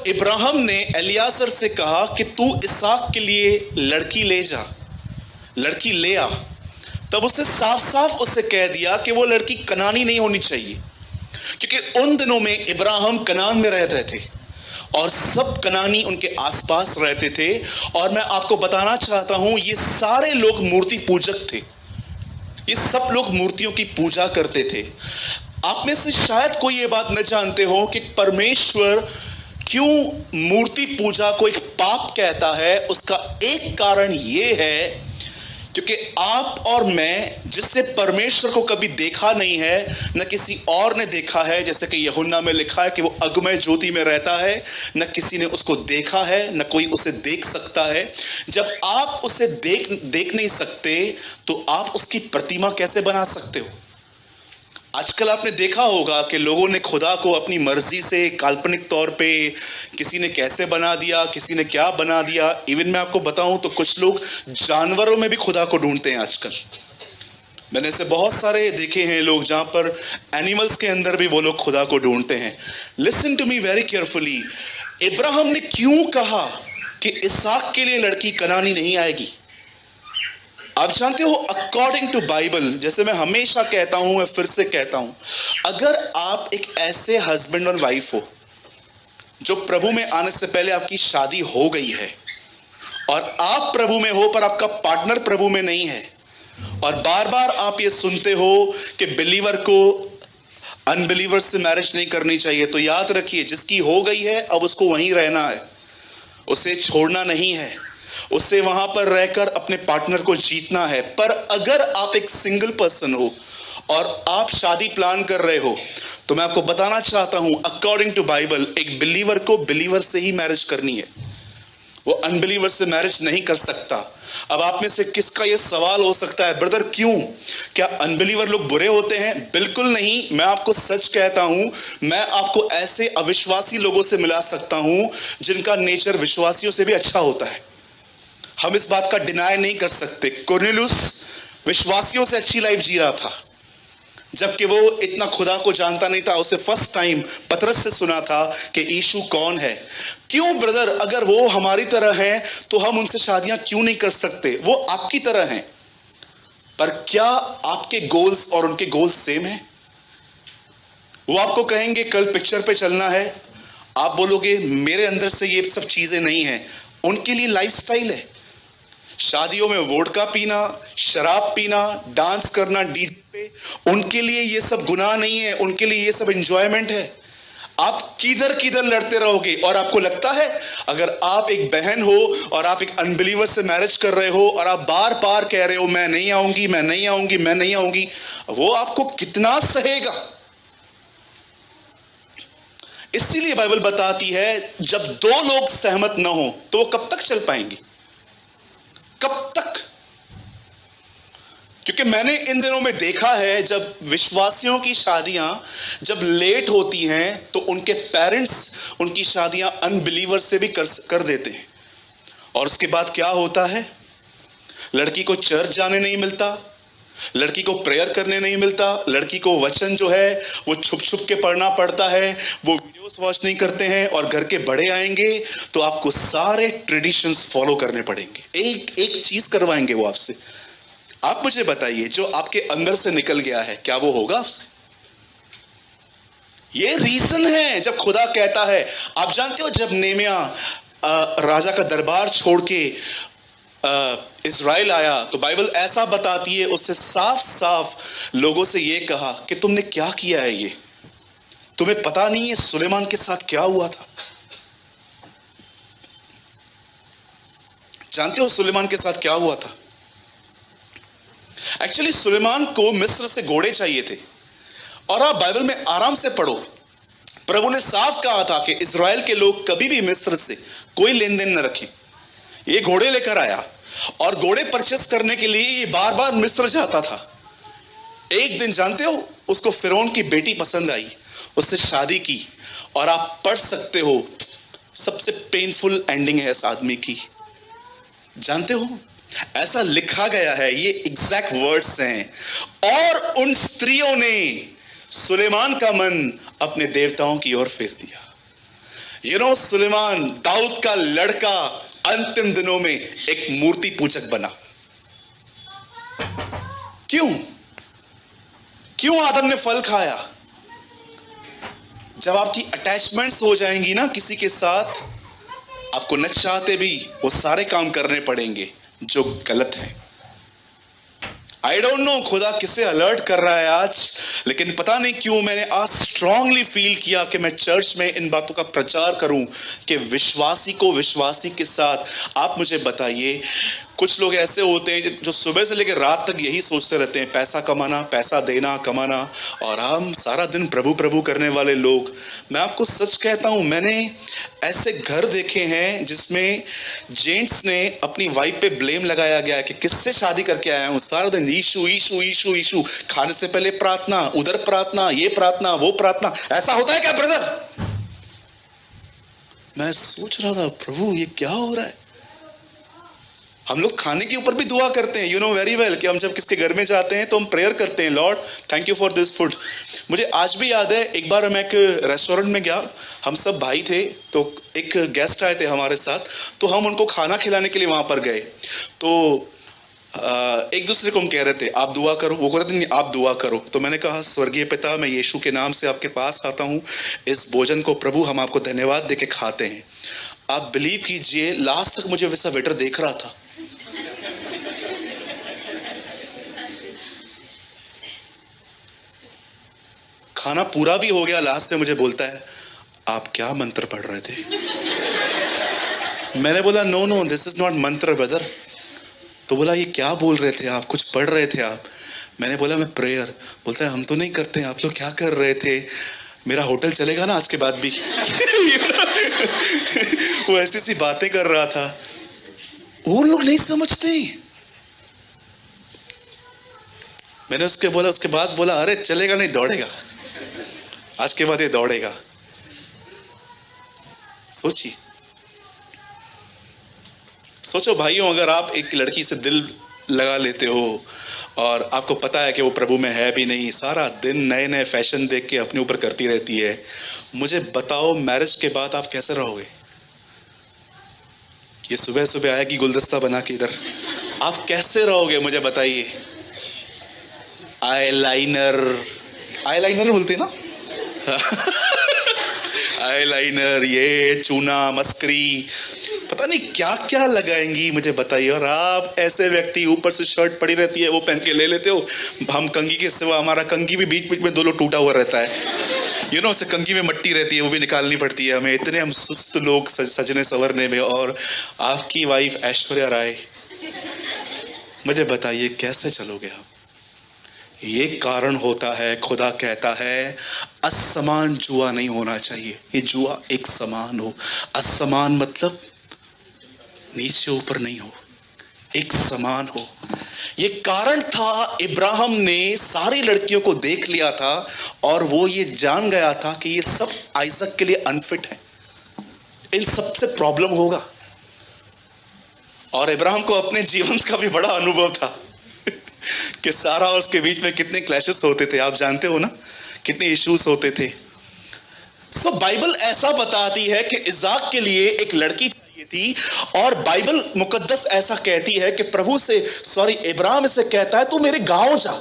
इब्राहिम ने एलियाजर से कहा कि तू इसहाक के लिए लड़की ले जा, लड़की ले आ, तब उसे साफ साफ उसे कह दिया कि वो लड़की कनानी नहीं होनी चाहिए, क्योंकि उन दिनों में इब्राहिम कनान में रहते थे और सब कनानी उनके आसपास रहते थे। और मैं आपको बताना चाहता हूं, ये सारे लोग मूर्ति पूजक थे, ये सब लोग मूर्तियों की पूजा करते थे। आप में से शायद कोई ये बात न जानते हो कि परमेश्वर क्यों मूर्ति पूजा को एक पाप कहता है। उसका एक कारण ये है क्योंकि आप और मैं जिसने परमेश्वर को कभी देखा नहीं है, न किसी और ने देखा है, जैसे कि यूहन्ना में लिखा है कि वो अगमय ज्योति में रहता है, न किसी ने उसको देखा है, न कोई उसे देख सकता है। जब आप उसे देख नहीं सकते तो आप उसकी प्रतिमा कैसे बना सकते हो? आजकल आपने देखा होगा कि लोगों ने खुदा को अपनी मर्जी से काल्पनिक तौर पे किसी ने कैसे बना दिया, किसी ने क्या बना दिया। इवन मैं आपको बताऊं तो कुछ लोग जानवरों में भी खुदा को ढूंढते हैं आजकल। मैंने ऐसे बहुत सारे देखे हैं लोग जहां पर एनिमल्स के अंदर भी वो लोग खुदा को ढूंढते हैं। Listen to me very carefully. Ibrahim ने क्यों कहा कि इसहाक के लिए लड़की कनानी नहीं आएगी? आप जानते हो, अकॉर्डिंग टू बाइबल, जैसे मैं हमेशा कहता हूं, मैं फिर से कहता हूं, अगर आप एक ऐसे हस्बैंड और वाइफ हो जो प्रभु में आने से पहले आपकी शादी हो गई है और आप प्रभु में हो पर आपका पार्टनर प्रभु में नहीं है, और बार बार आप ये सुनते हो कि बिलीवर को अनबिलीवर से मैरिज नहीं करनी चाहिए, तो याद रखिए, जिसकी हो गई है अब उसको वहीं रहना है, उसे छोड़ना नहीं है, उसे वहां पर रहकर अपने पार्टनर को जीतना है। पर अगर आप एक सिंगल पर्सन हो और आप शादी प्लान कर रहे हो, तो मैं आपको बताना चाहता हूं, अकॉर्डिंग टू बाइबल, एक बिलीवर को बिलीवर से ही मैरिज करनी है, वो अनबिलीवर से मैरिज नहीं कर सकता। अब आप में से किसका ये सवाल हो सकता है, ब्रदर क्यों, क्या अनबिलीवर लोग बुरे होते हैं? बिल्कुल नहीं। मैं आपको सच कहता हूं, मैं आपको ऐसे अविश्वासी लोगों से मिला सकता हूं जिनका नेचर विश्वासियों से भी अच्छा होता है। हम इस बात का डिनाई नहीं कर सकते। कुरनेलियुस विश्वासियों से अच्छी लाइफ जी रहा था, जबकि वो इतना खुदा को जानता नहीं था। उसे फर्स्ट टाइम पतरस से सुना था कि यीशु कौन है। क्यों ब्रदर, अगर वो हमारी तरह हैं तो हम उनसे शादियां क्यों नहीं कर सकते? वो आपकी तरह हैं, पर क्या आपके गोल्स और उनके गोल्स सेम हैं? वो आपको कहेंगे कल पिक्चर पे चलना है, आप बोलोगे मेरे अंदर से ये सब चीजें नहीं है। उनके लिए लाइफस्टाइल है, शादियों में वोडका पीना, शराब पीना, डांस करना डीजे पे, उनके लिए ये सब गुनाह नहीं है, उनके लिए ये सब एंजॉयमेंट है। आप किधर किधर लड़ते रहोगे। और आपको लगता है अगर आप एक बहन हो और आप एक अनबिलीवर से मैरिज कर रहे हो और आप बार बार कह रहे हो मैं नहीं आऊंगी, मैं नहीं आऊंगी, मैं नहीं आऊंगी, वो आपको कितना सहेगा? इसीलिए बाइबल बताती है जब दो लोग सहमत न हो तो वो कब तक चल पाएंगे? कब तक? क्योंकि मैंने इन दिनों में देखा है जब विश्वासियों की शादियां जब लेट होती हैं तो उनके पेरेंट्स उनकी शादियां अनबिलीवर से भी कर देते हैं। और उसके बाद क्या होता है? लड़की को चर्च जाने नहीं मिलता, लड़की को प्रेयर करने नहीं मिलता, लड़की को वचन जो है वो छुप छुप के पढ़ना पड़ता है, वो वीडियोस वॉच नहीं करते हैं। और घर के बड़े आएंगे तो आपको सारे ट्रेडिशंस फॉलो करने पड़ेंगे, एक एक चीज करवाएंगे वो आपसे। आप मुझे बताइए, जो आपके अंदर से निकल गया है क्या वो होगा आपसे? ये रीजन है जब खुदा कहता है। आप जानते हो जब नेमिया राजा का दरबार छोड़ के इज़राइल आया तो बाइबल ऐसा बताती है, उससे साफ साफ लोगों से ये कहा कि तुमने क्या किया है, ये तुम्हें पता नहीं है सुलेमान के साथ क्या हुआ था? जानते हो सुलेमान के साथ क्या हुआ था? एक्चुअली सुलेमान को मिस्र से घोड़े चाहिए थे। और आप बाइबल में आराम से पढ़ो, प्रभु ने साफ कहा था कि इज़राइल के लोग कभी भी मिस्र से कोई लेन देन न रखें। ये घोड़े लेकर आया और घोड़े परचेस करने के लिए ये बार बार मिस्र जाता था। एक दिन जानते हो उसको फिरौन की बेटी पसंद आई, उससे शादी की, और आप पढ़ सकते हो सबसे पेनफुल एंडिंग है इस आदमी की। जानते हो ऐसा लिखा गया है, ये एग्जैक्ट वर्ड्स हैं, और उन स्त्रियों ने सुलेमान का मन अपने देवताओं की ओर फेर दिया। सुलेमान दाऊद का लड़का अंतिम दिनों में एक मूर्ति पूजक बना। क्यों आदम ने फल खाया? जब आपकी अटैचमेंट्स हो जाएंगी ना किसी के साथ, आपको न चाहते भी वो सारे काम करने पड़ेंगे जो गलत है। आई डोंट नो खुदा किसे अलर्ट कर रहा है आज, लेकिन पता नहीं क्यों मैंने आज स्ट्रांगली फील किया कि मैं चर्च में इन बातों का प्रचार करूं कि विश्वासी को विश्वासी के साथ। आप मुझे बताइए, कुछ लोग ऐसे होते हैं जो सुबह से लेकर रात तक यही सोचते रहते हैं, पैसा कमाना, पैसा देना, कमाना, और हम सारा दिन प्रभु प्रभु करने वाले लोग। मैं आपको सच कहता हूं, मैंने ऐसे घर देखे हैं जिसमें जेंट्स ने अपनी वाइफ पे ब्लेम लगाया गया कि किससे शादी करके आया हूं, सारा दिन यीशु यीशु यीशु यीशु, खाने से पहले प्रार्थना, उधर प्रार्थना, ये प्रार्थना, वो प्रार्थना। ऐसा होता है क्या ब्रदर? मैं सोच रहा था, प्रभु ये क्या हो रहा है? हम लोग खाने के ऊपर भी दुआ करते हैं, यू नो वेरी वेल, कि हम जब किसके घर में जाते हैं तो हम प्रेयर करते हैं, Lord thank you for this food. मुझे आज भी याद है, एक बार मैं एक रेस्टोरेंट में गया, हम सब भाई थे, तो एक गेस्ट आए थे हमारे साथ, तो हम उनको खाना खिलाने के लिए वहां पर गए। तो एक दूसरे को हम कह रहे थे आप दुआ करो, वो कह रहे थे नहीं आप दुआ करो। तो मैंने कहा, स्वर्गीय पिता, मैं यीशु के नाम से आपके पास आता हूँ, इस भोजन को प्रभु हम आपको धन्यवाद दे के खाते हैं। आप बिलीव कीजिए, लास्ट तक मुझे वैसा वेटर देख रहा था। खाना पूरा भी हो गया, लास्ट से मुझे बोलता है आप क्या मंत्र पढ़ रहे थे? मैंने बोला no no this is not mantra brother. तो बोला ये क्या बोल रहे थे आप, कुछ पढ़ रहे थे आप? मैंने बोला मैं प्रेयर। बोलता है हम तो नहीं करते, आप लोग क्या कर रहे थे? मेरा होटल चलेगा ना आज के बाद भी। वो ऐसी सी बातें कर रहा था, वो लोग नहीं समझते। मैंने उसके बाद बोला अरे चलेगा नहीं, दौड़ेगा, आज के बाद ये दौड़ेगा। सोचो भाइयों, अगर आप एक लड़की से दिल लगा लेते हो और आपको पता है कि वो प्रभु में है भी नहीं, सारा दिन नए नए फैशन देख के अपने ऊपर करती रहती है, मुझे बताओ मैरिज के बाद आप कैसे रहोगे? ये सुबह सुबह आएगी गुलदस्ता बना के इधर, आप कैसे रहोगे मुझे बताइए? आईलाइनर बोलते हैं ना? आईलाइनर, ये चूना मस्करी, पता नहीं क्या क्या लगाएंगी मुझे बताइए। और आप ऐसे व्यक्ति, ऊपर से शर्ट पड़ी रहती है वो पहन के ले लेते हो। हम कंघी के सिवा, हमारा कंघी भी बीच बीच में दो लोग टूटा हुआ रहता है, यू नो, उससे कंघी में मट्टी रहती है, वो भी निकालनी पड़ती है हमें। इतने हम सुस्त लोग सजने संवरने में, और आपकी वाइफ ऐश्वर्या राय, मुझे बताइए कैसे चलोगे आप? ये कारण होता है, खुदा कहता है असमान जुआ नहीं होना चाहिए, ये जुआ एक समान हो। असमान मतलब नीचे ऊपर नहीं हो, एक समान हो। ये कारण था, इब्राहिम ने सारी लड़कियों को देख लिया था और वो ये जान गया था कि ये सब आइजक के लिए अनफिट है, इन सबसे प्रॉब्लम होगा। और इब्राहिम को अपने जीवन का भी बड़ा अनुभव था कि सारा और उसके बीच में कितने क्लैशेस होते थे, आप जानते हो ना, कितने इश्यूज होते थे। सो बाइबल ऐसा बताती है कि इज़ाक के लिए एक लड़की चाहिए थी, और बाइबल मुकद्दस ऐसा कहती है कि प्रभु से, इब्राहिम से कहता है तू मेरे गांव जा,